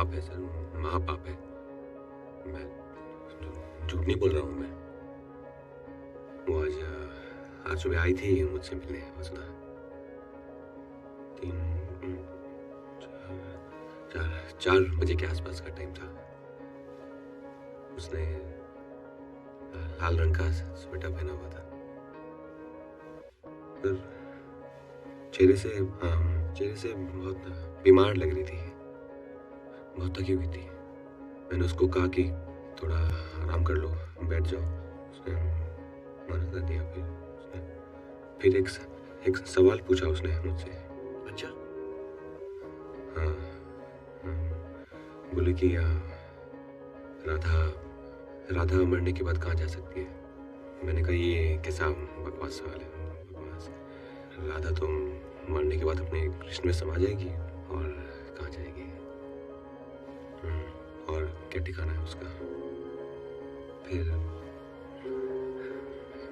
पाप है सर, महापाप है। मैं झूठ नहीं बोल रहा हूँ। मैं वो आज सुबह आई थी मुझसे मिलने वसुधा। 4 बजे के आसपास का टाइम था। उसने लाल रंग का स्वेटर पहना हुआ था। चेहरे से बहुत बीमार लग रही थी, बहुत थकी हुई थी। मैंने उसको कहा कि थोड़ा आराम कर लो, बैठ जाओ। उसने मना कर दिया। फिर एक सवाल पूछा उसने मुझसे। अच्छा? हाँ, बोले कि राधा मरने के बाद कहाँ जा सकती है। मैंने कहा ये कैसा बकवास सवाल है। बकवास। राधा तो मरने के बाद अपने कृष्ण में समा जाएगी और कहाँ जाएगी, और क्या ठिकाना है उसका। फिर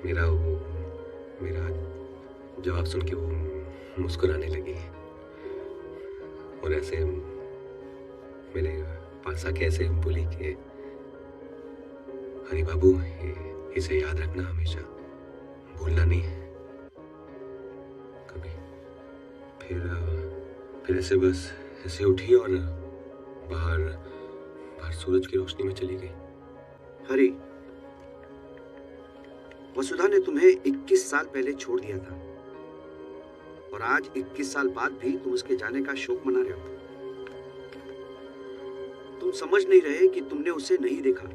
मेरा जवाब सुन के वो मुस्कुराने लगी और ऐसे मेरे पास आके ऐसे बोली कि हरी बाबू, इसे याद रखना, हमेशा भूलना नहीं कभी। फिर ऐसे बस ऐसे उठी और बाहर सूरज की रोशनी में चली गई। हरी, वसुधा ने तुम्हें 21 साल पहले छोड़ दिया था और आज 21 साल बाद भी तुम उसके जाने का शोक मना रहे हो। तुम समझ नहीं रहे कि तुमने उसे नहीं देखा।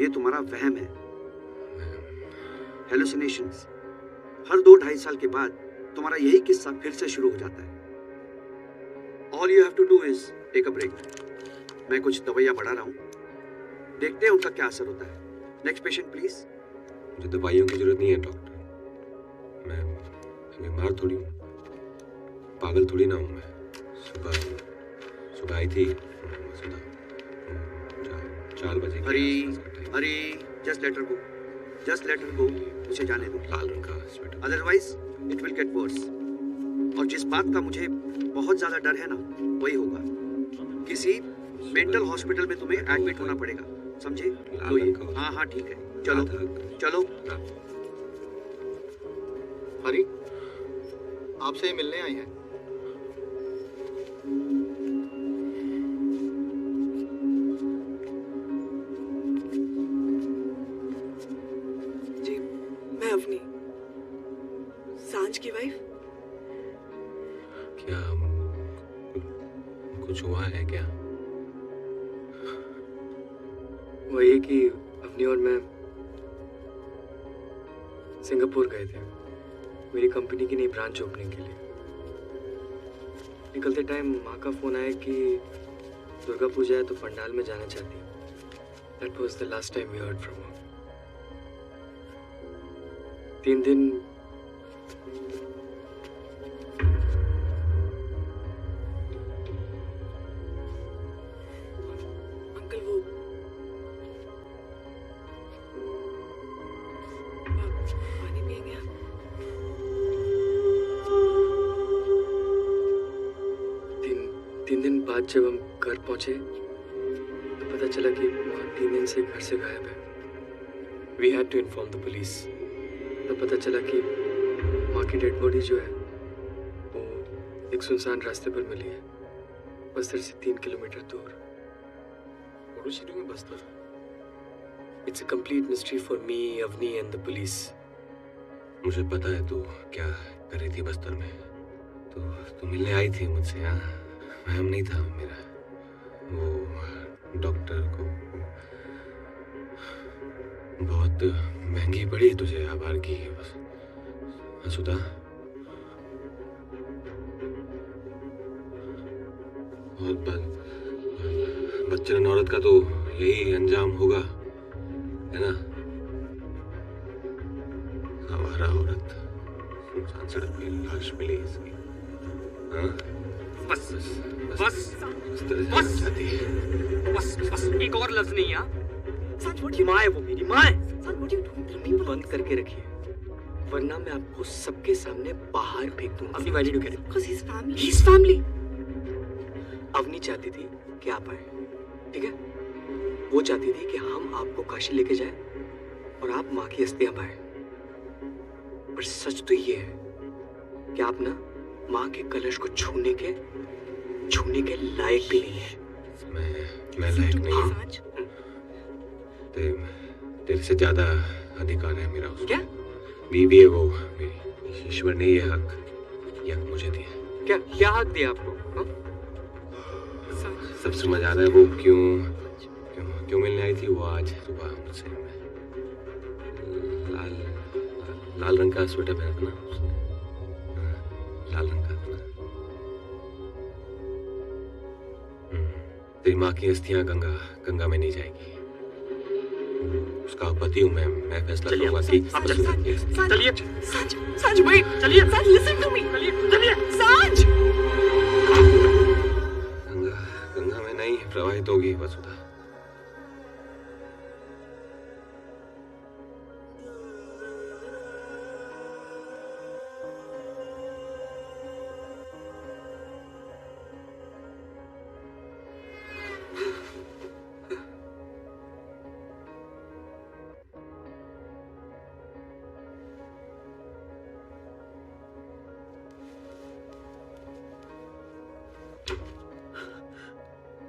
ये तुम्हारा वहम है, हेलुसिनेशंस। हर 2-2.5 साल के बाद तुम्हारा यही किस्सा फिर से शुरू हो जाता है। All you have to do is take a break. मैं कुछ दवाइयाँ बढ़ा रहा हूँ, देखते हैं उनका क्या असर होता है। Next patient please. मुझे दवाइयों की जरूरत नहीं है डॉक्टर। मैं बीमार थोड़ी हूँ, पागल थोड़ी ना हूँ मैं। सुबह आई थी वसुधा, 4 बजे। हरी, just let her go. Just let her go. उसे जाने दो। लाल रंग का sweater. Otherwise, it will get worse. और जिस बात का मुझे बहुत ज्यादा डर है ना, वही होगा। किसी मेंटल हॉस्पिटल में तुम्हें एडमिट होना पड़ेगा, समझे? तो ये हाँ ठीक है, चलो। हरी, आपसे मिलने आई हैं। जी, मैं अवनी, सांझ की वाइफ। क्या कुछ हुआ है क्या? वही कि अवनी और मैं सिंगापुर गए थे मेरी कंपनी की नई ब्रांच ओपनिंग के लिए। निकलते टाइम माँ का फोन आया कि दुर्गा पूजा है तो पंडाल में जाना चाहती है। That was the last time we heard from her. 3 दिन अंकल, वो पानी पिएंगे आप? तीन दिन बाद जब हम घर पहुंचे तो पता चला कि माँ 3 दिन से घर से गायब है। We had to inform the police. तो पता चला कि माँ की डेड बॉडी जो है वो एक सुनसान रास्ते पर मिली है, बस्तर से 3 किलोमीटर दूर। पड़ोसी में Bastar. It's a complete mystery for me, Avni and the police. मुझे पता है तू क्या कर रही थी बस्तर में। तू मिलने आई थी मुझसे। हाँ, वहम नहीं था मेरा। वो डॉक्टर को बहुत महंगी पड़ी तुझे आभार की वसुधा। बहुत बच्चन औरत का तो यही अंजाम होगा, है ना? आवारा औरत, सुनसान सड़क पे लाश मिली इसकी। हाँ? बस एक और लफ्ज नहीं। माँ है वो, मेरी माँ है। बंद करके रखिए वरना मैं आपको सबके सामने बाहर फेंक दूंगा। अपनी वाली अवनी चाहती थी कि आप आए, ठीक है? वो चाहती थी कि हम आपको काशी लेके जाएं और आप माँ की अस्थियां पाएं। पर सच तो ये है कि आप ना माँ के कलश को छूने के लायक भी नहीं है। मैं लायक नहीं हूँ। सांच, तेरे से ज्यादा अधिकार है मेरा उसमें। क्या? बीवी है वो मेरी। ईश्वर ने ये हक मुझे दिया। क्या क्या हक दिया आपको? हाँ? सब समझ आ रहा है वो क्यों मिलने आई थी वो आज सुबह मुझसे। लाल रंग का स्वेटर पहना था ना उसने। लाल रंग का था ना। तेरी माँ की अस्थियां गंगा में नहीं जाएगी। उसका पति हूँ मैं फैसला करूंगा कि चलिए सांच भाई, चलिए सांच लिसन टू मी, चलिए सांच। गंगा में नहीं प्रवाहित होगी वसुधा।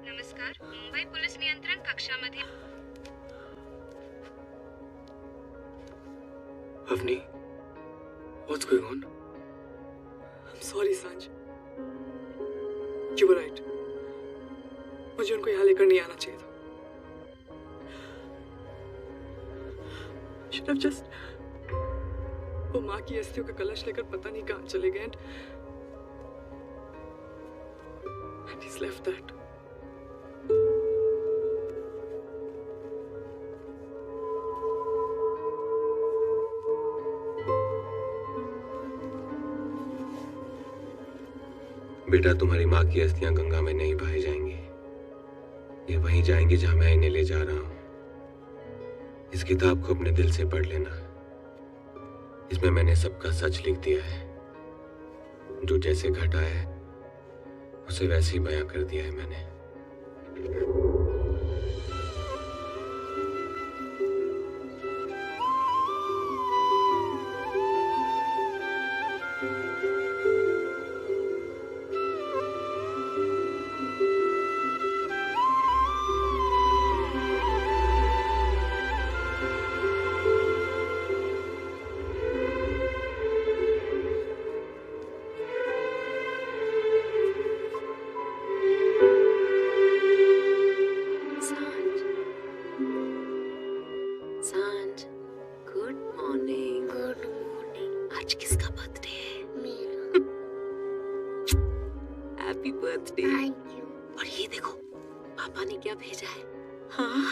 नमस्कार, मुंबई पोलीस नियंत्रण कक्षामध्ये Avani, what's going on? I'm sorry सांच, you were right. मुझे उनको यहाँ लेकर नहीं आना चाहिए था। Should have just वो माँ की अस्थियों का कलश लेकर पता नहीं कहाँ चले गए and he's left that. बेटा, तुम्हारी माँ की अस्थियां गंगा में नहीं बहाई जाएंगी। ये वहीं जाएंगी जहां मैं इन्हें ले जा रहा हूं। इस किताब को अपने दिल से पढ़ लेना। इसमें मैंने सबका सच लिख दिया है। जो जैसे घटा है उसे वैसे ही बयां कर दिया है मैंने। सांझ, गुड मॉर्निंग। Good morning. आज किसका बर्थडे है? मेरा। Happy birthday. Thank you. और ये देखो पापा ने क्या भेजा है। हाँ।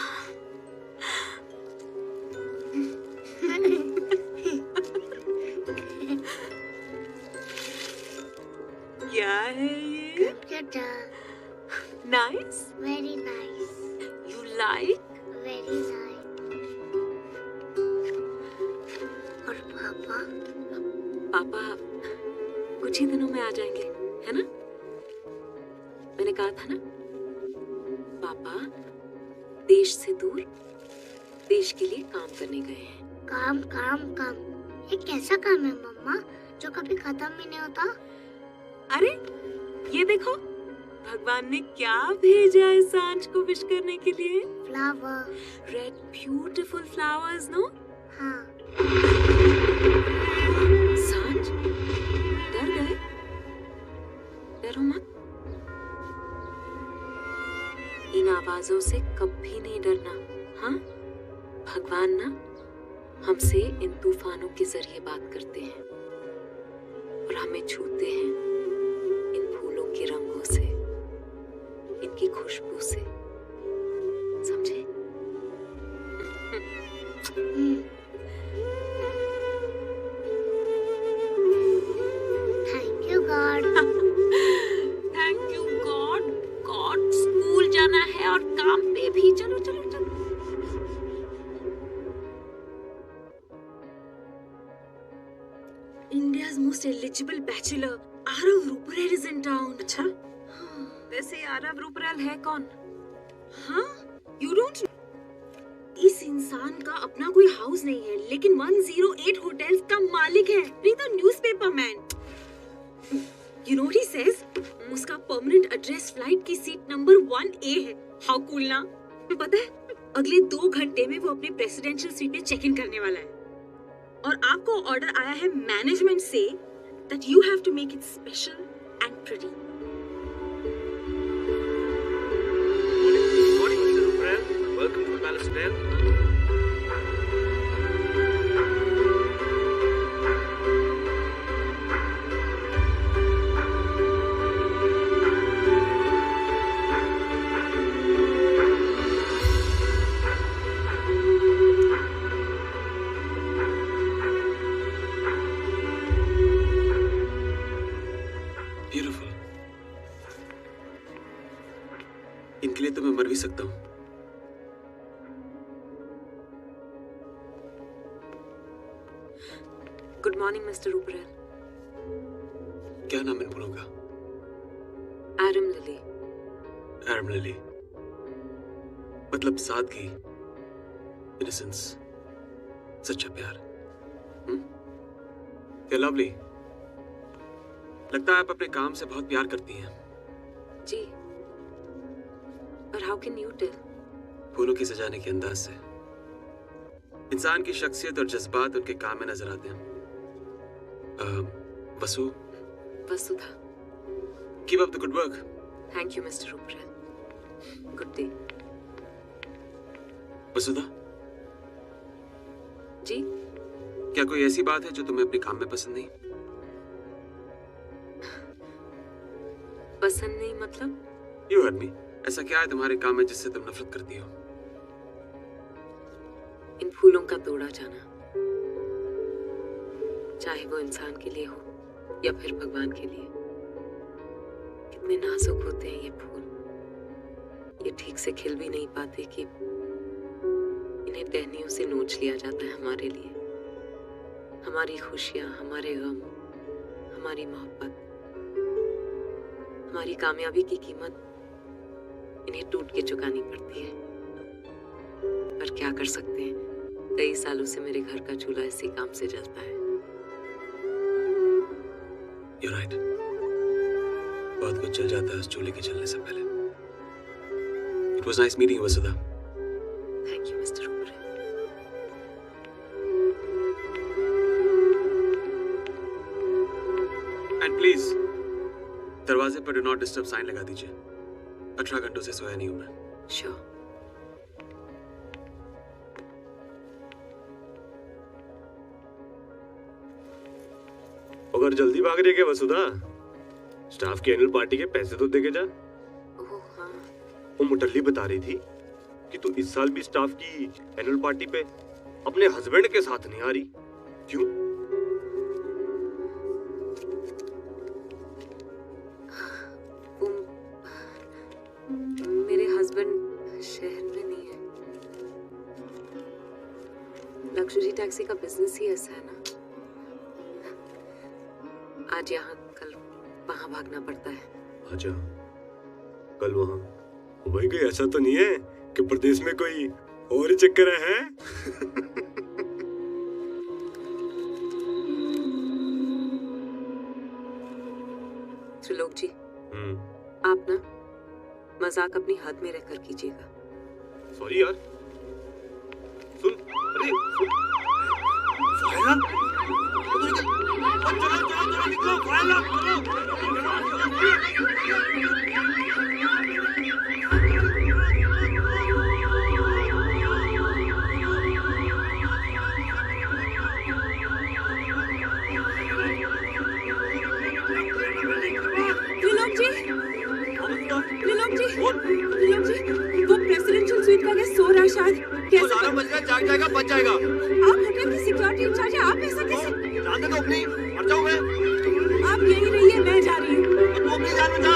क्या है ये? Nice. Very nice. You like? Very nice. और पापा? पापा कुछ ही दिनों में आ जाएंगे, है ना? मैंने कहा था ना, पापा देश से दूर देश के लिए काम करने गए हैं। काम काम काम। ये कैसा काम है मम्मा जो कभी खत्म ही नहीं होता? अरे ये देखो भगवान ने क्या भेजा है सांझ को विश करने के लिए। Flower. Red beautiful flowers, no? हाँ। सांझ डर गए? डरो मत। इन आवाजों से कभी नहीं डरना, हाँ? भगवान ना हमसे इन तूफानों के जरिए बात करते हैं और हमें छूते हैं इन फूलों के रंगों से, इनकी खुशबू से, समझे? Thank you God. Thank you God. God school जाना है और काम पे भी। चलो चलो चलो। India's most eligible bachelor, Arav Rupert is in town. अच्छा? वैसे आरव रूपराल है कौन? हाँ, यू डोंट। इस इंसान का अपना कोई हाउस नहीं है, लेकिन 108 होटल्स का मालिक है। Read the newspaper man. You know what he says? उसका परमानेंट एड्रेस फ्लाइट की सीट नंबर 1A है। हाउ कूल ना? पता है, अगले 2 घंटे में वो अपने प्रेसिडेंशियल स्वीट में चेक इन करने वाला है। और आपको ऑर्डर आया है मैनेजमेंट से that you have to make it special and pretty. Good morning, Mr. Ruprel. Welcome to the Palace Hotel. Beautiful. इनके लिए तो मैं मर भी सकता हूँ। Good morning mister Rupral. क्या नाम इन बोलूंगा? एरम लिली। एरम लिली मतलब सादगी, इनोसेंस, सच्चा प्यार। क्या लवली। लगता है आप अपने काम से बहुत प्यार करती हैं। जी, पर हाउ कैन यू टेल? फूलों की सजाने के अंदाज से इंसान की शख्सियत और जज्बात उनके काम में नजर आते हैं। Vasudha. Keep up the good work. Thank you mister Rupral. Good day. Vasudha, जी? क्या कोई ऐसी बात है जो तुम्हें अपने काम में पसंद नहीं? पसंद नहीं मतलब? You heard me. ऐसा क्या है तुम्हारे काम में जिससे तुम नफरत करती हो? इन फूलों का तोड़ा जाना, चाहे वो इंसान के लिए हो या फिर भगवान के लिए। कितने नाजुक होते हैं ये फूल। ये ठीक से खिल भी नहीं पाते कि इन्हें टहनियों से नोच लिया जाता है हमारे लिए। हमारी खुशियां, हमारे गम, हमारी मोहब्बत, हमारी कामयाबी की कीमत इन्हें टूट के चुकानी पड़ती है। पर क्या कर सकते हैं, कई सालों से मेरे घर का चूल्हा इसी काम से जलता है। You're right. बहुत कुछ चल जाता है उस चूल्हे के जलने से पहले। It was nice meeting you, Vasudha. Thank you, Mr. Ruprel. And please, दरवाजे पर डू नॉट डिस्टर्ब साइन लगा दीजिए। 18 घंटों से सोया नहीं हूं मैं। Sure. अगर जल्दी भाग रही है क्या वसुधा? स्टाफ की एनुअल पार्टी के पैसे तो देके जा। ओह हाँ। वो मुटल्ली बता रही थी कि तू इस साल भी स्टाफ की एनुअल पार्टी पे अपने हस्बैंड के साथ नहीं आ रही। क्यों? मेरे हस्बैंड शहर में नहीं है। लग्जरी टैक्सी का बिजनेस ही ऐसा है ना। आज यहाँ कल वहाँ भागना पड़ता है। अच्छा, कल वहाँ। भाई कोई ऐसा तो नहीं है कि प्रदेश में कोई और चक्कर है? त्रिलोक जी, आप ना मजाक अपनी हद में रहकर कीजिएगा। सॉरी यार। सुन, अरे सुन। फायला? चलो निकलो, फायला त्रिलोक जी, वो प्रेसिडेंशियल स्वीट का गेस्ट सो रहा है शायद। कैसे? 12 बज गए, जाग जाएगा, बच जाएगा। आप होटल की सिक्योरिटी इंचार्ज हैं, आप ऐसा कैसे? जान दे तो अपनी, मर जाऊं मैं। आप यहीं रहिए, मैं जा रही हूँ। तू अपनी जान बचा।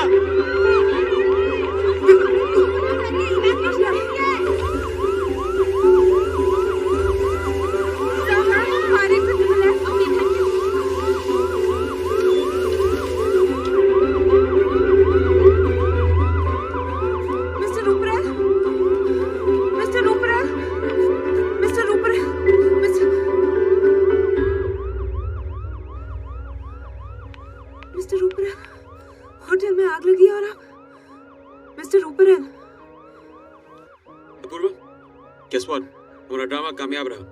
हमारा ड्रामा कामयाब रहा।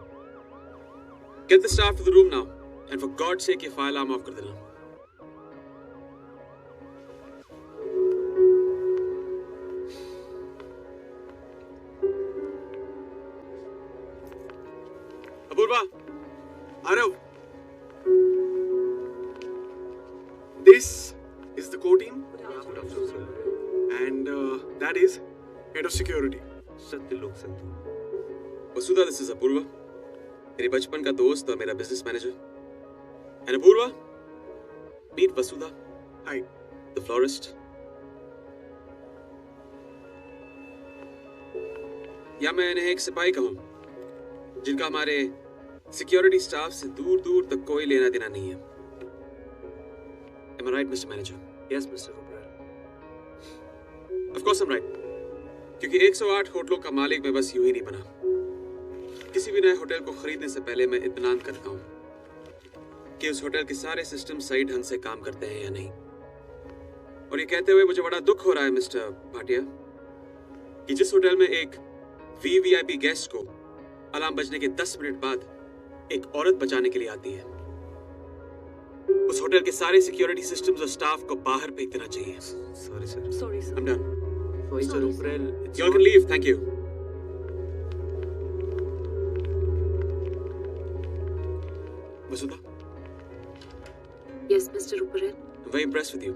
Get the staff to the room now, and for God's sake ये फायर अलार्म ऑफ कर देना। अपूर्वा, आ रहे हो? This is the core team, and that is head of security. Satyalok Sandhu. Vasudha, this is Apoorva, मेरे बचपन का दोस्त और मेरा business manager. And Apoorva, meet Vasudha. Hi. The florist. या मैं इन्हें एक सिपाही कहूं, जिनका हमारे सिक्योरिटी स्टाफ से दूर दूर तक कोई लेना देना नहीं है। Am I right, Mr. Manager? Yes, Mr. Rupert. Of course I'm right. क्योंकि 108 होटलों का मालिक मैं बस यूं ही नहीं बना। किसी भी नए होटल को खरीदने से पहले मैं इत्मीनान करता हूं कि उस होटल के सारे सिस्टम सही ढंग से काम करते हैं या नहीं। और ये कहते हुए मुझे बड़ा दुख हो रहा है मिस्टर भाटिया कि जिस होटल में एक वीवीआईपी गेस्ट को अलार्म बजने के 10 मिनट बाद एक औरत बचाने के लिए आती है, उस होटल के सारे सिक्योरिटी सिस्टम्स और स्टाफ को बाहर फेंक देना चाहिए। Sorry sir. Sorry, sir. I'm done. Mr. Rupert, You all can leave. Thank you. Vasudha, Yes, Mr. Rupert. I'm very impressed with you.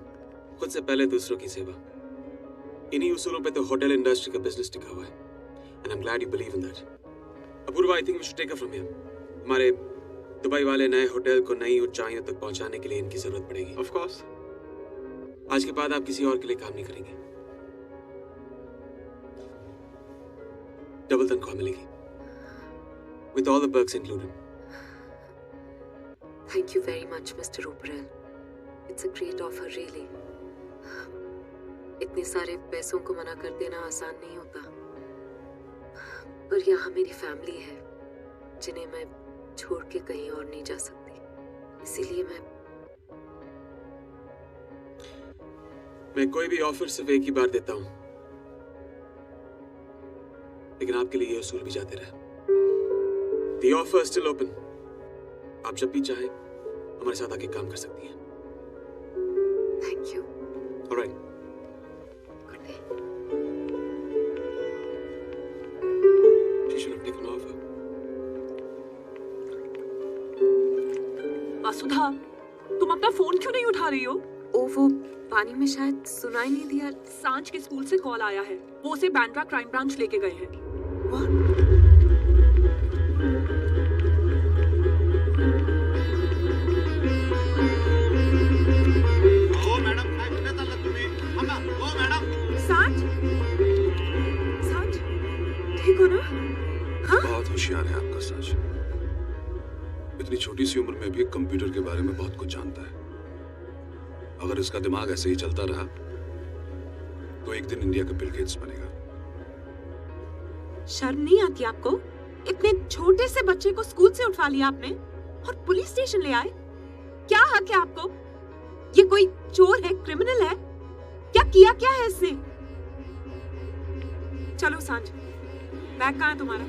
खुद से पहले दूसरों की सेवा। इन्हीं उसूलों पे तो होटल इंडस्ट्री का बिजनेस टिका हुआ है। And I'm glad you believe in that. Apoorva, I think we should take her from here. हमारे दुबई वाले नए होटल को नई ऊंचाइयों तक पहुंचाने के लिए इनकी जरूरत पड़ेगी। Of course. आज के बाद आप किसी और के लिए काम नहीं करेंगे। डबल तनख्वाह मिलेगी। With all the perks included. Thank you very much, Mr. Rupert. It's a great offer, really. इतने सारे पैसों को मना कर देना आसान नहीं होता, पर यहाँ मेरी फैमिली है जिन्हें मैं छोड़ के कहीं और नहीं जा सकती, इसीलिए मैं कोई भी ऑफर सिर्फ एक ही बार देता हूँ, लेकिन आपके लिए ये उसूल भी जाते रहे। The offer is still open. आप जब भी चाहें हमारे साथ आके काम कर सकती हैं। Thank you. All right. Good day. She should have taken offer. वसुधा, तुम अपना फोन क्यों नहीं उठा रही हो? ओ, वो पानी में शायद सुनाई नहीं दिया। सांझ के स्कूल से कॉल आया है, वो उसे बांद्रा क्राइम ब्रांच लेके गए हैं। ओ मॅडम, काय कुठे चाललात तुम्ही? थांबा. ओ मॅडम. सांझ, सांझ, ठीक हो ना? बहुत होशियार है आपका सांझ। इतनी छोटी सी उम्र में भी कंप्यूटर के बारे में बहुत कुछ जानता है। अगर इसका दिमाग ऐसे ही चलता रहा तो एक दिन इंडिया का बिल गेट्स बनेगा। शर्म नहीं आती आपको? इतने छोटे से बच्चे को स्कूल से उठवा लिया आपने और पुलिस स्टेशन ले आए। क्या हक है आपको? ये कोई चोर है, क्रिमिनल है? क्या है इसने? चलो सांझ, बैग कहाँ है तुम्हारा?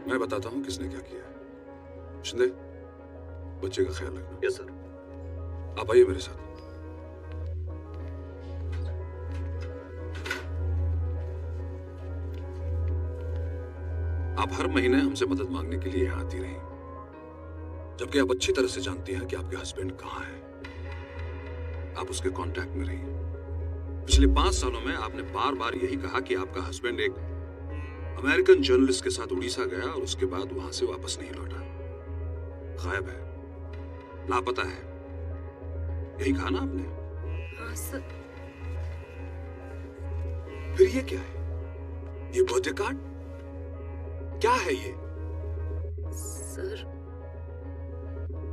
मैं बताता हूँ किसने क्या किया है। शिंदे, बच्चे का ख्याल रखना। Yes sir. आप आइए मेरे साथ। आप हर महीने हमसे मदद मांगने के लिए यहाँ आती रही, जबकि आप अच्छी तरह से जानती हैं कि आपके हस्बैंड कहाँ हैं। आप उसके कांटेक्ट में रही। पिछले 5 सालों में आपने बार बार यही कहा कि आपका हस्बैंड एक अमेरिकन जर्नलिस्ट के साथ उड़ीसा गया और उसके बाद वहां से वापस नहीं लौटा। गायब है, लापता है, यही कहा ना आपने? हाँ सर। फिर ये क्या है? ये बर्थडे कार्ड क्या है ये? सर,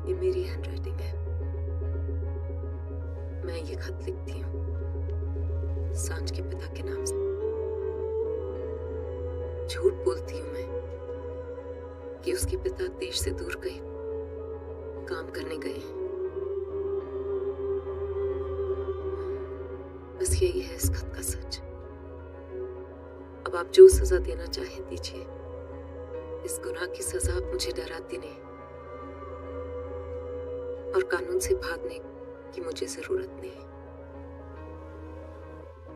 ये मेरी हैंडराइटिंग है। मैं ये खत लिखती हूँ सांझ के पिता के नाम से। झूठ बोलती हूँ मैं कि उसके पिता देश से दूर गए, काम करने गए हैं। बस यही है इस खत का सच। अब आप जो सजा देना चाहें दीजिए। इस गुनाह की सजा अब मुझे डराती नहीं और कानून से भागने की मुझे जरूरत नहीं।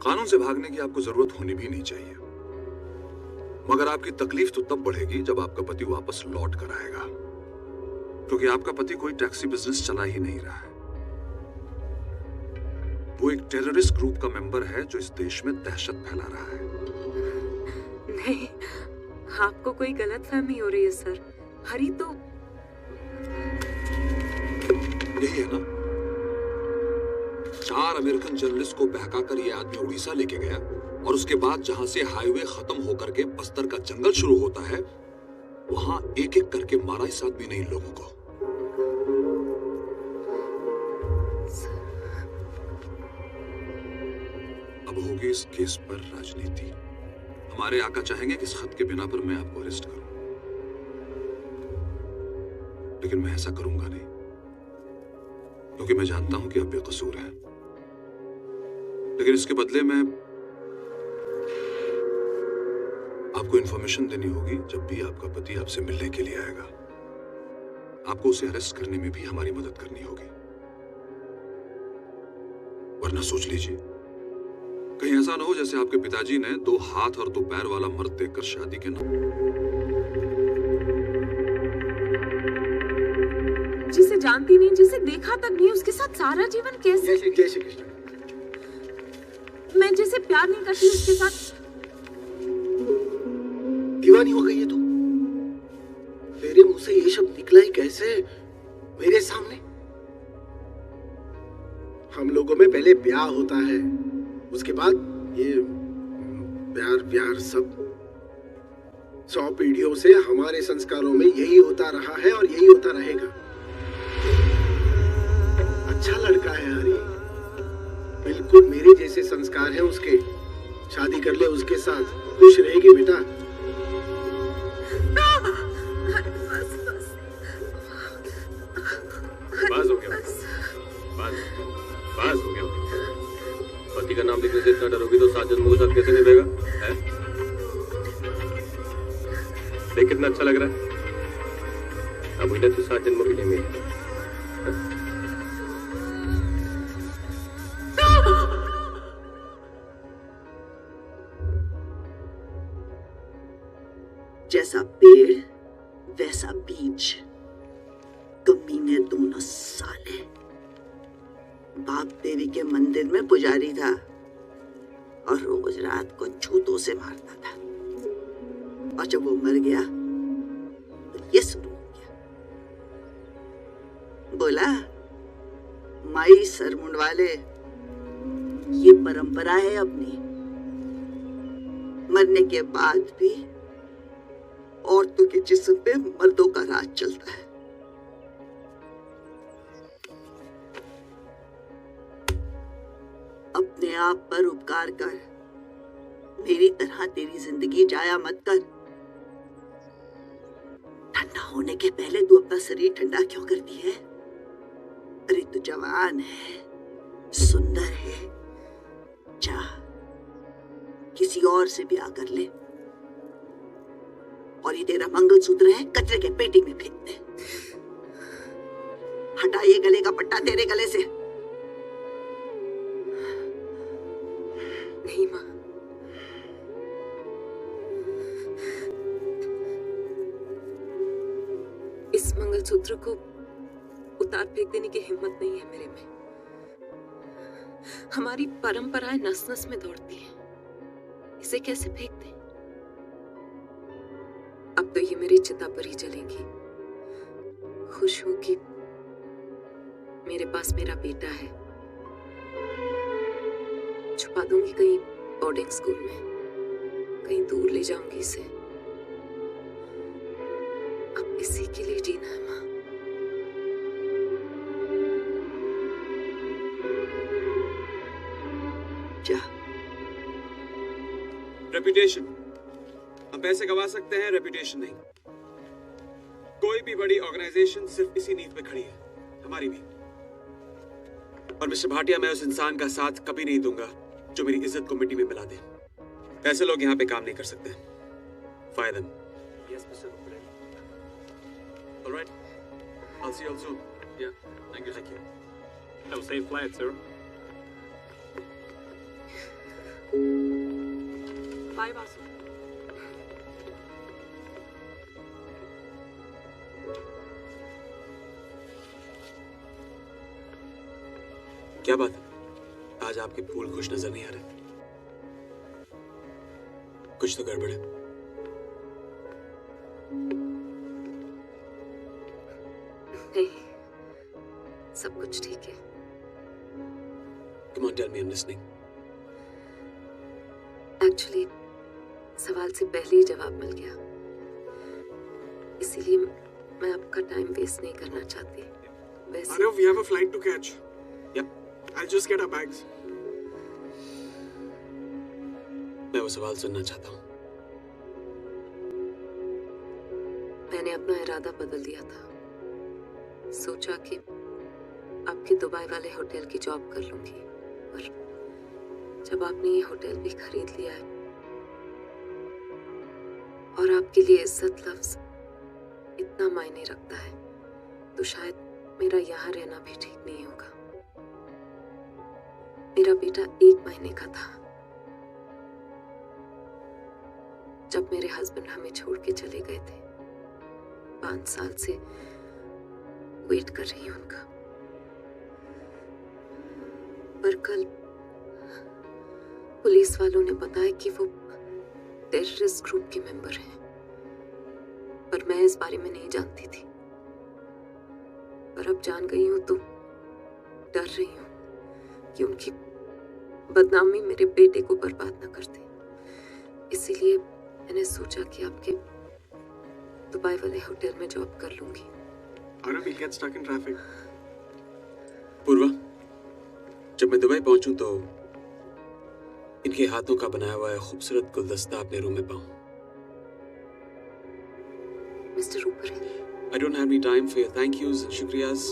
कानून से भागने की आपको जरूरत होनी भी नहीं चाहिए, मगर आपकी तकलीफ तो तब बढ़ेगी जब आपका पति वापस लौट कर आएगा, क्योंकि आपका पति कोई टैक्सी बिजनेस चला ही नहीं रहा है। वो एक टेररिस्ट ग्रुप का मेंबर है जो इस देश में दहशत फैला रहा है। नहीं, आपको कोई गलतफहमी हो रही है सर। हरी तो यही है ना, 4 अमेरिकन जर्नलिस्ट को बहकाकर ये आदमी उड़ीसा लेके गया और उसके बाद जहां से हाईवे खत्म होकर के बस्तर का जंगल शुरू होता है वहां एक एक करके मारा इस आदमी ने इन लोगों को। अब होगी इस केस पर राजनीति। हमारे आका चाहेंगे कि इस खत के बिना पर मैं आपको अरेस्ट करूं, लेकिन मैं ऐसा करूंगा नहीं, क्योंकि मैं जानता हूं कि आप बेकसूर हैं। लेकिन इसके बदले में आपको इंफॉर्मेशन देनी होगी जब भी आपका पति आपसे मिलने के लिए आएगा। आपको उसे अरेस्ट करने में भी हमारी मदद करनी होगी, वरना सोच लीजिए कहीं ऐसा ना हो जैसे आपके पिताजी ने 2 हाथ और 2 पैर वाला मर्द देखकर शादी के नाम। जिसे जानती नहीं, जिसे देखा तक नहीं, उसके साथ सारा जीवन कैसे? जय श्री कृष्ण। मैं जिसे प्यार नहीं करती उसके साथ। दीवानी हो गई है तू? तेरे मुंह से ये शब्द निकला ही कैसे मेरे सामने? हम लोगों में पहले ब्याह होता है, उसके बाद ये प्यार प्यार सब। 100 पीढ़ियों से हमारे संस्कारों में यही होता रहा है और यही होता रहेगा। अच्छा लड़का है हरी, बिल्कुल मेरे जैसे संस्कार हैं उसके। शादी कर ले उसके साथ, खुश रहेगी बेटा। बस हो गया, बस हो गया। पति का नाम लिखने से इतना डरोगी तो 7 जन्मों के साथ कैसे निभेगा? देख कितना अच्छा लग रहा है। अब इधर तो 7 जन्मों के लिए मिली। जैसा पेड़ वैसा बीज, कमीने दोनों साले। बाप देवी के मंदिर में पुजारी था और रोज रात को जूतों से मारता था, और जब वो मर गया तो ये शुरू हो गया। बोला, माई सर मुंडवाले, ये परंपरा है अपनी। मरने के बाद भी औरतों के जिस्म पे मर्दों का राज चलता है। अपने आप पर उपकार कर, मेरी तरह तेरी जिंदगी जाया मत कर। ठंडा होने के पहले तू अपना शरीर ठंडा क्यों करती है? अरे तू जवान है, सुंदर है, जा किसी और से ब्याह कर ले, और ये तेरा मंगलसूत्र है कचरे के पेटी में फेंक दे। हटा ये गले का पट्टा तेरे गले से। नहीं माँ, इस मंगलसूत्र को उतार फेंक देने की हिम्मत नहीं है मेरे में। हमारी परंपराएं नस नस में दौड़ती हैं, इसे कैसे फेंक दें? अब तो ये मेरी चिता पर ही जलेगी। खुश हूं कि मेरे पास मेरा बेटा है। छुपा दूंगी कहीं बोर्डिंग स्कूल में, कहीं दूर ले जाऊंगी इसे। अब इसी के लिए जीना है माँ। जा। रेपुटेशन, हम पैसे कमा सकते हैं, रेपुटेशन नहीं। कोई भी बड़ी ऑर्गेनाइजेशन सिर्फ इसी नींव पे खड़ी है, हमारी भी। और मिस्टर भाटिया, मैं उस इंसान का साथ कभी नहीं दूंगा जो मेरी इज्जत को मिट्टी में मिला दे। ऐसे लोग यहाँ पे काम नहीं कर सकते। Fire them. Yes, Mr. Rupert. All right. I'll see you all soon. Yeah, thank you. Thank you. Have a safe flight, sir. Bye Basu. क्या बात है? आज आपके फूल खुश नजर नहीं आ रहे। कुछ तो गड़बड़ है। नहीं, सब कुछ ठीक है। Come on, tell me, I'm listening. Actually सवाल से पहले ही जवाब मिल गया, इसीलिए मैं आपका टाइम वेस्ट नहीं करना चाहती। वैसे Arav, we have a flight to catch. Yep. I'll just get our bags. मैं वो सवाल सुनना चाहता हूँ। मैंने अपना इरादा बदल दिया था। सोचा कि आपके दुबई वाले होटल की जॉब कर लूंगी, पर जब आपने ये होटल भी खरीद लिया है और आपके लिए इज्जत लफ्ज इतना मायने रखता है, तो शायद मेरा यहाँ रहना भी ठीक नहीं होगा। मेरा बेटा 1 महीने का था जब मेरे हस्बैंड हमें छोड़ के चले गए थे। 5 साल से वेट कर रही हूं उनका, पर कल पुलिस वालों ने बताया कि वो टेररिस्ट ग्रुप के मेंबर हैं, पर मैं इस बारे में नहीं जानती थी। पर अब जान गई हूं तो डर रही हूं कि उनकी बदनामी मेरे बेटे को बर्बाद न कर दे। इसीलिए मैंने सोचा कि आपके दुबई वाले होटल में जॉब कर लूंगी। Arav, we'll get stuck in traffic. पूर्वा, जब मैं दुबई पहुंचूं तो इनके हाथों का बनाया हुआ खूबसूरत गुलदस्ता अपने रूम में पाऊं। Mister Rupar, I don't have any time for your thank yous and शुक्रियाज।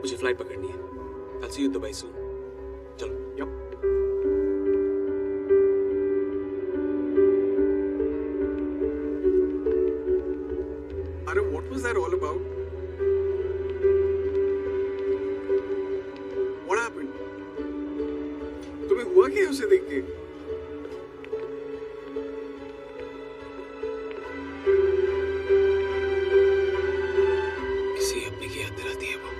मुझे फ्लाइट पकड़नी है। I'll see you in Dubai soon. चलो। Yep. Arav, what was that all about? What happened? तुम्हें हुआ क्या उसे देख के? किसी अपने की याद दिलाती है वो।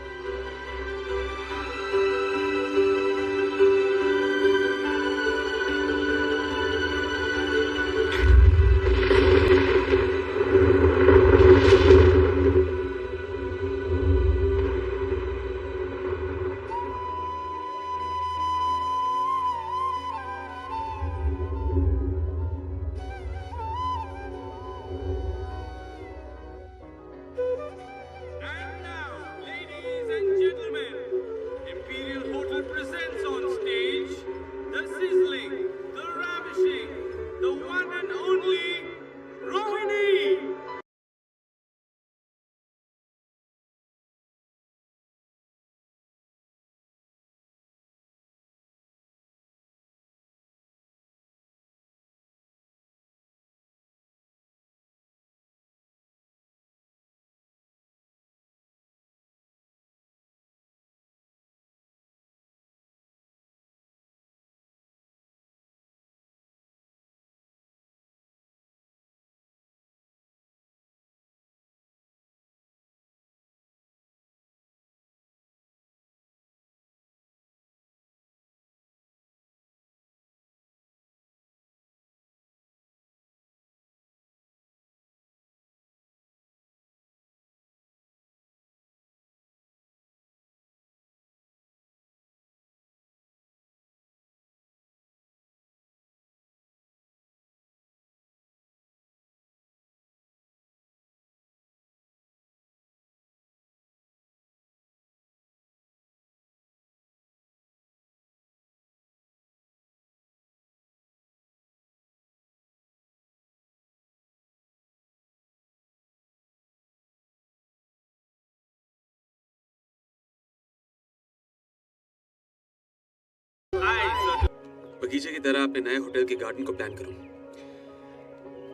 बगीचे की तरह अपने नए होटल के गार्डन को प्लान करूं।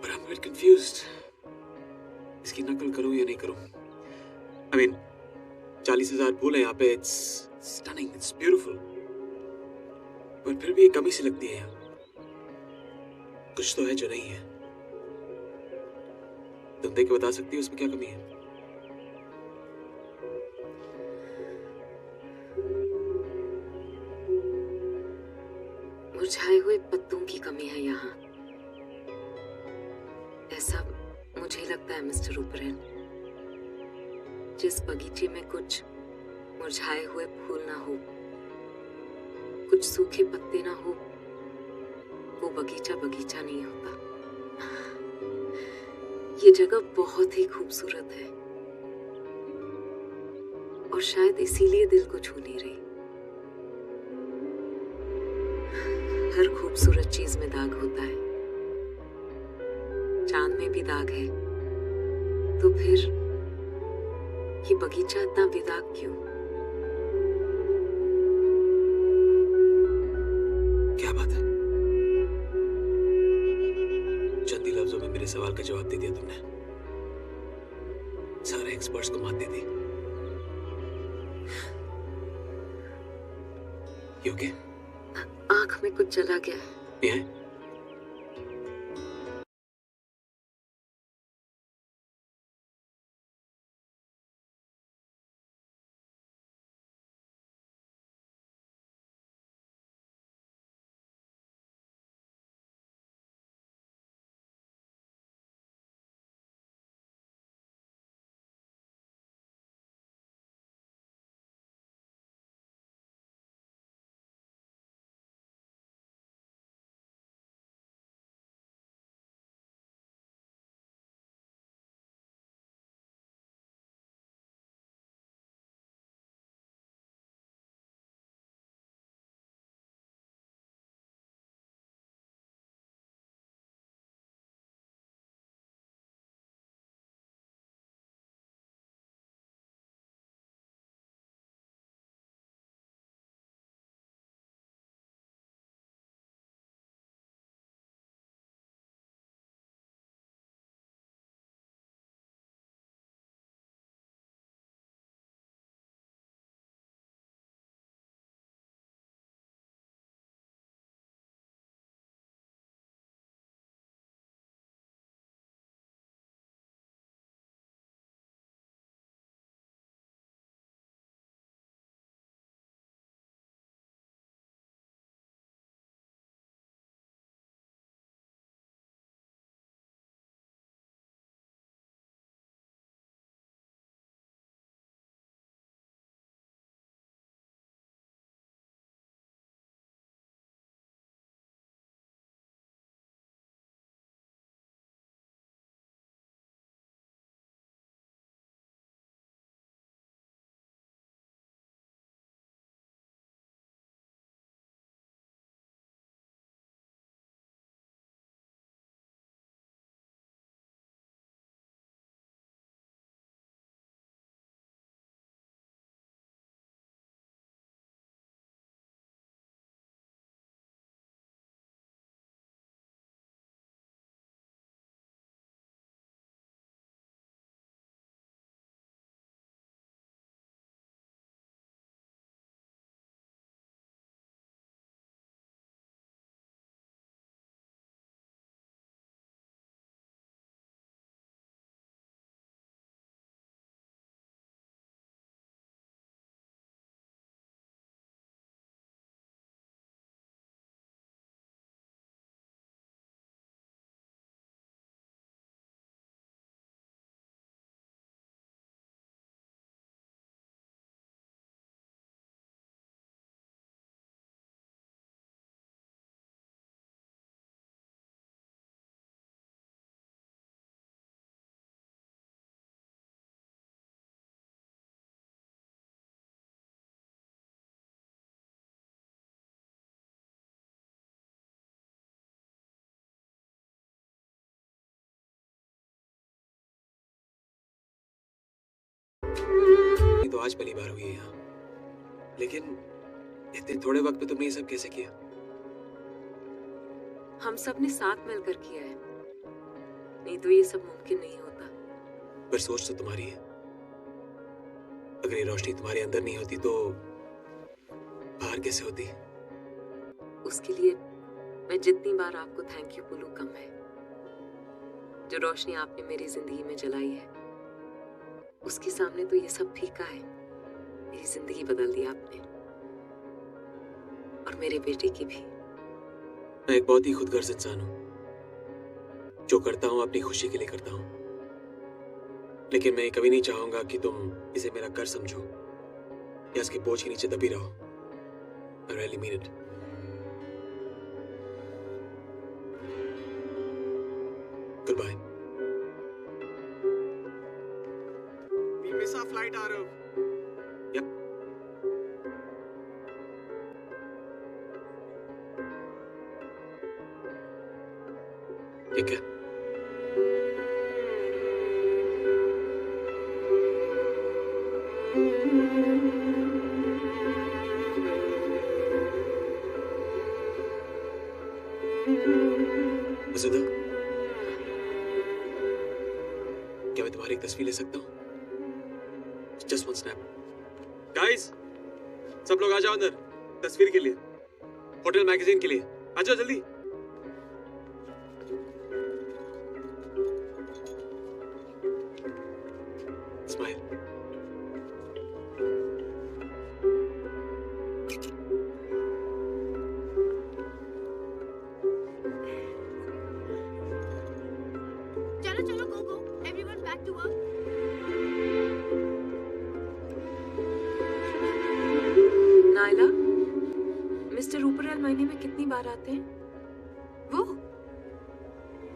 पर आई एम वेरी कंफ्यूज्ड, इसकी नकल करूं या नहीं करूं। आई मीन 40,000 फूल है यहाँ पे, इट्स स्टनिंग, इट्स ब्यूटीफुल, पर फिर भी एक कमी सी लगती है यहाँ। कुछ तो है जो नहीं है। तुम देख के बता सकती हो उसमें क्या कमी है? मुरझाए हुए पत्तों की कमी है यहाँ, ऐसा मुझे लगता है मिस्टर ओबेरॉय। जिस बगीचे में कुछ मुरझाए हुए फूल ना हो, कुछ सूखे पत्ते ना हो, वो बगीचा बगीचा नहीं होता। ये जगह बहुत ही खूबसूरत है और शायद इसीलिए दिल को छू नहीं रही। हर खूबसूरत चीज में दाग होता है, चांद में भी दाग है, तो फिर ये बगीचा इतना बेदाग क्यों? क्या बात है, चंद ही लफ्जों में मेरे सवाल का जवाब दे दिया तुमने। सारे एक्सपर्ट्स को मात दे दी। You okay? आंख में कुछ चला गया है। Yeah? तो आज पहली बार हुई है यहाँ, लेकिन इतने थोड़े वक्त में तुमने ये सब कैसे किया? हम सब ने साथ मिलकर किया है, नहीं तो ये सब मुमकिन नहीं होता। पर सोच तो तुम्हारी है। अगर ये रोशनी तुम्हारे अंदर नहीं होती तो बाहर कैसे होती? उसके लिए मैं जितनी बार आपको थैंक यू बोलूं कम है। जो रोशनी आपने मेरी जिंदगी में जलाई है, उसके सामने तो ये सब फीका है। मेरी जिंदगी बदल दी आपने, और मेरे बेटे की भी। मैं एक बहुत ही खुदगर्ज इंसान हूं। जो करता हूं अपनी खुशी के लिए करता हूं, लेकिन मैं कभी नहीं चाहूंगा कि तुम इसे मेरा कर समझो या इसके बोझ के नीचे दबी रहो। I really mean it. Goodbye. We miss our flight, Arav. Yep. ठीक है। वसुधा, क्या मैं तुम्हारी एक तस्वीर ले सकता हूँ? Just one snap. Guys, सब लोग आ जाओ अंदर तस्वीर के लिए, होटल मैगजीन के लिए। आ जाओ जल्दी। स्माइल। चलो चलो, go go, everyone back to work. Naila, mister Ruparel महीने में कितनी बार आते हैं?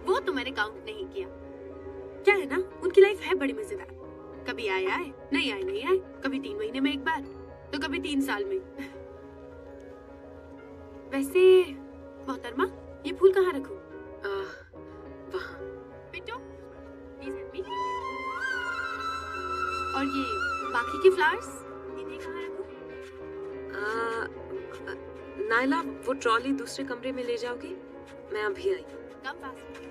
वो तो मैंने काउंट नहीं किया। क्या है ना, उनकी लाइफ है बड़ी मजेदार। कभी आए आए, नहीं आए नहीं आए, कभी 3 महीने में एक बार, तो कभी 3 साल में। वैसे मोहतरमा, ये फूल कहाँ रखूं? वहाँ। Pinto, please help me. और ये बाकी के फ्लावर्स, इन्हें कहाँ रखूं? नायला, वो ट्रॉली दूसरे कमरे में ले जाओगी? मैं अभी आई। Come fast.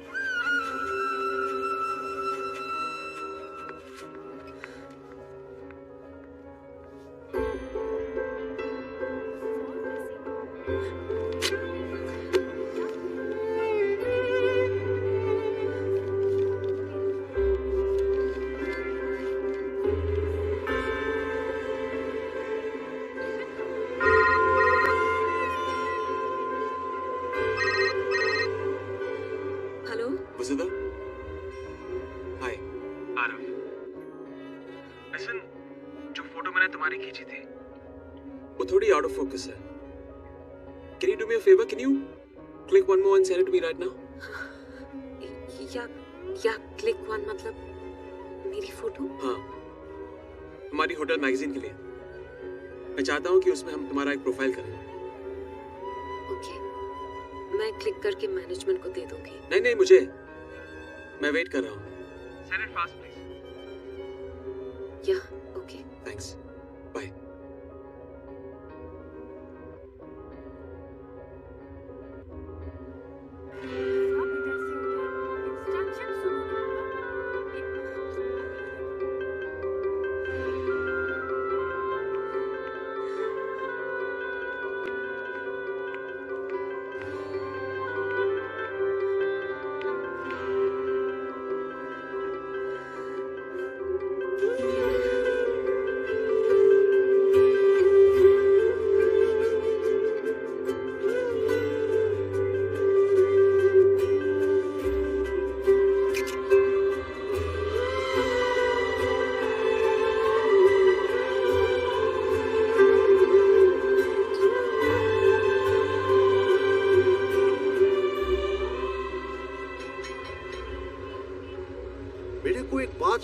Vasudha, hi. Aarav, listen, जो फोटो मैंने तुम्हारी खींची थी वो थोड़ी आउट ऑफ फोकस है। Can you do me a favour? Can you click one more and send it to me right now? या क्लिक वन मतलब मेरी फोटो? हाँ, हमारी होटल मैगजीन के लिए। मैं चाहता हूँ कि उसमें हम तुम्हारा एक प्रोफाइल करें। ओके, मैं क्लिक करके मैनेजमेंट को दे दूंगी। नहीं नहीं, मुझे, मैं वेट कर रहा हूँ। Send it fast please. या ओके, थैंक्स, बाय।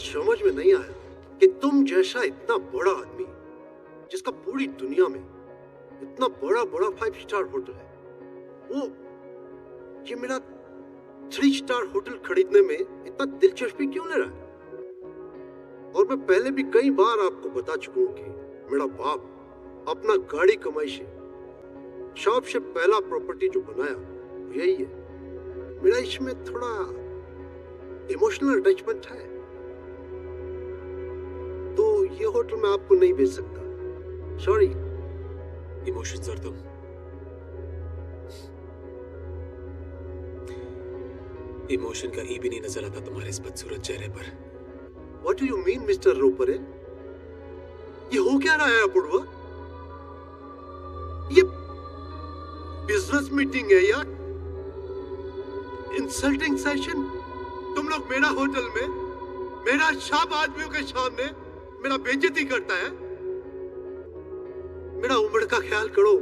समझ में नहीं आया कि तुम जैसा इतना बड़ा आदमी, जिसका पूरी दुनिया में इतना बड़ा बड़ा 5 स्टार होटल है, वो ये मेरा 3 स्टार होटल खरीदने में इतना दिलचस्पी क्यों ले रहा है? और मैं पहले भी कई बार आपको बता चुका हूं कि मेरा बाप अपना गाड़ी कमाई से सबसे पहला प्रॉपर्टी जो बनाया वो यही है। मेरा इसमें थोड़ा इमोशनल अटैचमेंट है, तो ये होटल मैं आपको नहीं भेज सकता, सॉरी। इमोशंस और तुम, इमोशन का ई भी नहीं नजर आता तुम्हारे इस बदसूरत चेहरे पर। What do you mean, mister Ropare? ये हो क्या रहा है अपूर्वा? ये बिजनेस मीटिंग है यार, इंसल्टिंग सेशन। तुम लोग मेरा होटल में मेरा शाप आदमियों के सामने मेरा बेइज्जती करता है। मेरा उम्र का ख्याल करो,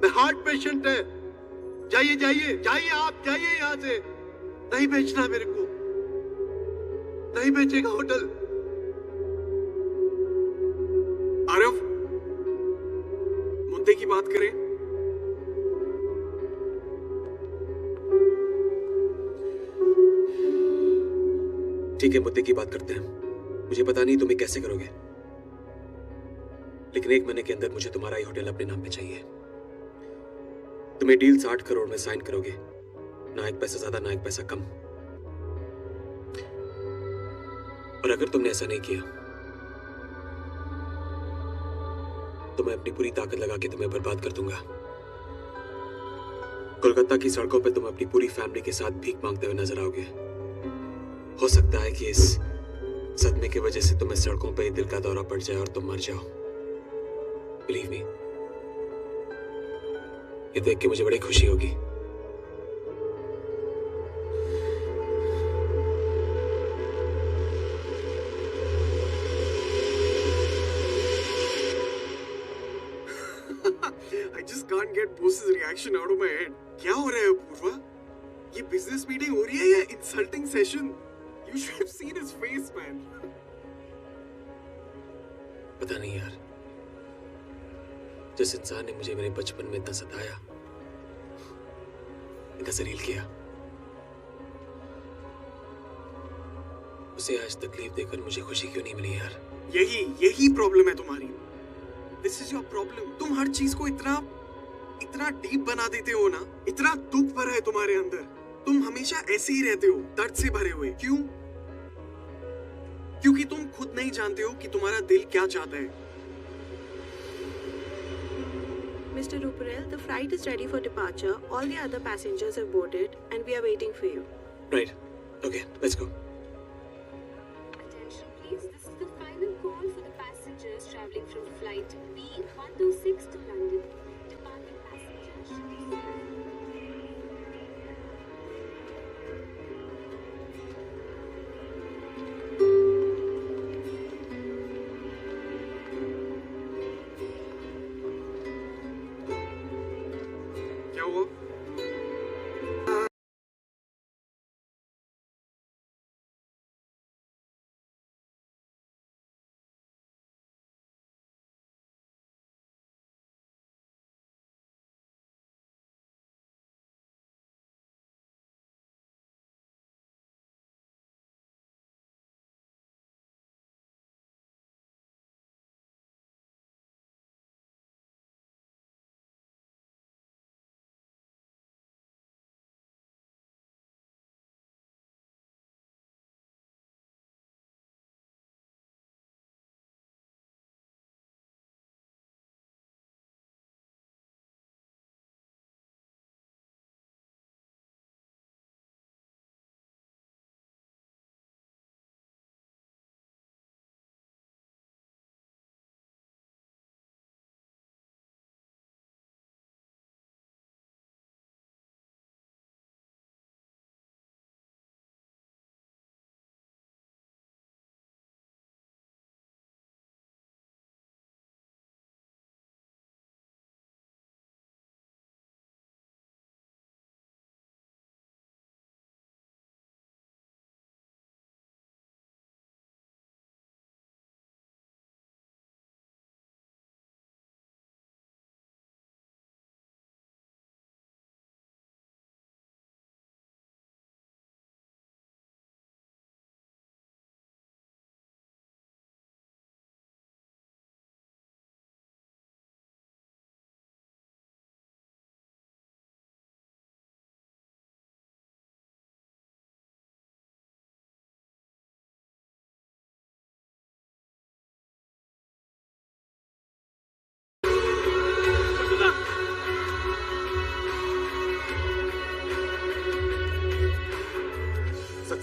मैं हार्ट पेशेंट है। जाइए जाइए जाइए, आप जाइए यहाँ से। नहीं बेचना मेरे को, नहीं बेचेगा होटल। आरव, मुद्दे की बात करें। ठीक है, मुद्दे की बात करते हैं। मुझे पता नहीं तुम ये कैसे करोगे, लेकिन 1 महीने के अंदर मुझे तुम्हारा ही होटल अपने नाम पे चाहिए। तुम्हें डील 60 करोड़ में साइन करोगे, ना एक पैसा ज्यादा ना एक पैसा कम। और अगर तुमने ऐसा नहीं किया तो मैं अपनी पूरी ताकत लगा के तुम्हें बर्बाद कर दूंगा। कोलकाता की सड़कों पे तुम अपनी पूरी फैमिली के साथ भीख मांगते हुए नजर आओगे। हो सकता है कि इस सदमे की वजह से तुम्हें सड़कों पे दिल का दौरा पड़ जाए और तुम मर जाओ। बिलीव मी, ये देख के मुझे बड़ी खुशी होगी। I just can't get boss's reaction out of my head. क्या हो रहा है अपूर्वा? ये बिजनेस मीटिंग हो रही है या insulting session? You should have seen his face, man. पता नहीं यार, जिस इंसान ने मुझे मेरे बचपन में इतना सताया, इतना जलील किया, उसे आज तकलीफ देकर मुझे खुशी क्यों नहीं मिली यार? यही प्रॉब्लम है तुम्हारी। This is your problem. तुम हर चीज को इतना डीप बना देते हो ना, इतना दुख भरा है तुम्हारे अंदर। तुम हमेशा ऐसे ही रहते हो, दर्द से भरे हुए। क्यों? क्योंकि तुम खुद नहीं जानते हो कि तुम्हारा दिल क्या चाहता है। Mr. Ruparel, the flight is ready for departure. All the other passengers have boarded and we are waiting for you. Right. Okay, let's go. Attention please, this is the final call for the passengers traveling from flight B126 to London. Departing passengers should be क्या हुआ?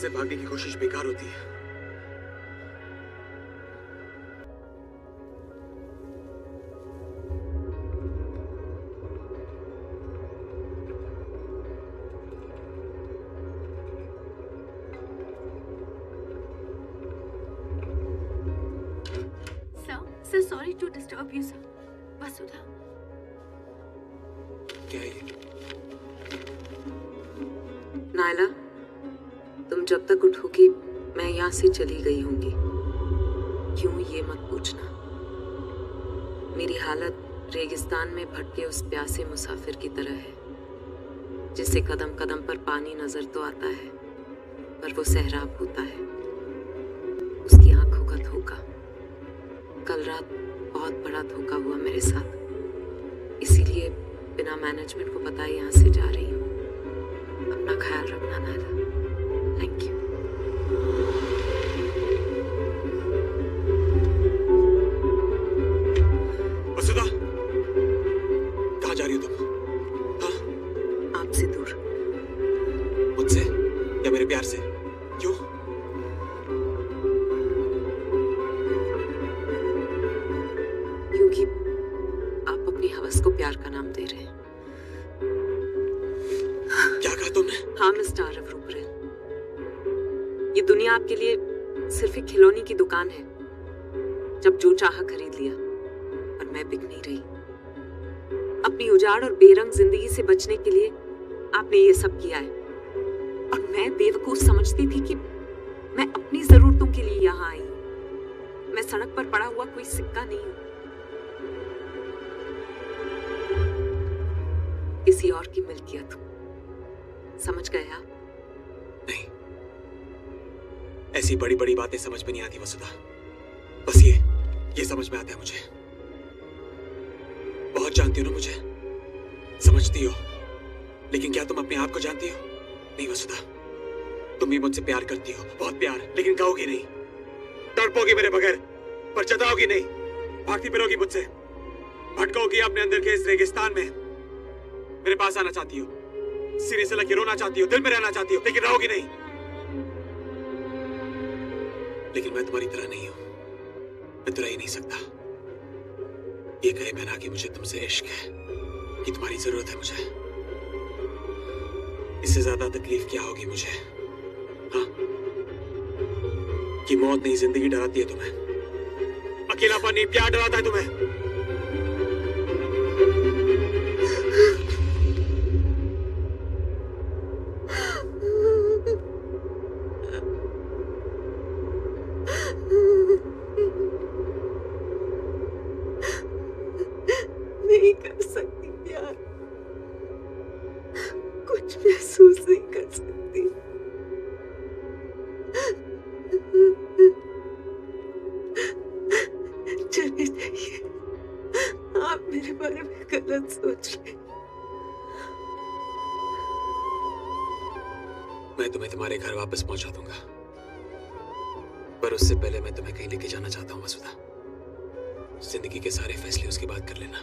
से भागने की कोशिश बेकार होती है। Sir, sorry to disturb you, sir. वसुधा। क्या है ये? नायला, तुम जब तक उठोगी मैं यहाँ से चली गई होंगी। क्यों ये मत पूछना। मेरी हालत रेगिस्तान में भटके उस प्यासे मुसाफिर की तरह है जिसे कदम कदम पर पानी नजर तो आता है पर वो सहराब होता है। उसकी आंखों का धोखा। कल रात बहुत बड़ा धोखा हुआ मेरे साथ, इसीलिए बिना मैनेजमेंट को बताए यहाँ से जा रही हूँ। अपना ख्याल रखना नायला। Thank you. वसुधा, कहाँ जा रही हो तुम? हाँ? आपसे दूर। मुझसे या मेरे प्यार से? क्यों? क्योंकि आप अपनी हवस को प्यार का नाम दे रहे हैं। क्या कहा तुमने? हाँ मिस्टर आरव रूपरेल, ये दुनिया आपके लिए सिर्फ एक खिलौने की दुकान है। जब जो चाहा खरीद लिया, पर मैं बिक नहीं रही। अपनी उजाड़ और बेरंग जिंदगी से बचने के लिए आपने ये सब किया है, और मैं बेवकूफ समझती थी कि मैं अपनी जरूरतों के लिए यहाँ आई हूँ। मैं सड़क पर पड़ा हुआ कोई सिक्का नहीं हूँ। किसी और की मिल्कियत हूँ। समझ गए आप? नहीं, ऐसी बड़ी बड़ी बातें समझ में नहीं आती वसुधा। बस ये समझ में आता है मुझे। बहुत जानती हो ना मुझे, समझती हो, लेकिन क्या तुम अपने आप को जानती हो? नहीं वसुधा, तुम भी मुझसे प्यार करती हो, बहुत प्यार, लेकिन कहोगी नहीं। तड़पोगी मेरे बगैर, पर जताओगी नहीं। भागती फिरोगी मुझसे, भटकोगी अपने अंदर के इस रेगिस्तान में। मेरे पास आना चाहती हो, सीने से लगे रोना चाहती हो, दिल में रहना चाहती हो, लेकिन रहोगी नहीं। लेकिन मैं तुम्हारी तरह नहीं हूं, मैं तो रह ही नहीं सकता। ये कहे बिना कि मुझे तुमसे इश्क है, कि तुम्हारी जरूरत है मुझे, इससे ज्यादा तकलीफ क्या होगी मुझे? हाँ, कि मौत नहीं जिंदगी डराती है तुम्हें, अकेलापन नहीं प्यार डराता है तुम्हें। नहीं कर सकती प्यार, कुछ महसूस नहीं कर सकती। चले जाइए, आप मेरे बारे में गलत सोच रहे। मैं तुम्हें तुम्हारे घर वापस पहुंचा दूंगा, पर उससे पहले मैं तुम्हें कहीं लेके जाना चाहता हूँ वसुधा। जिंदगी के सारे फैसले उसके बाद कर लेना।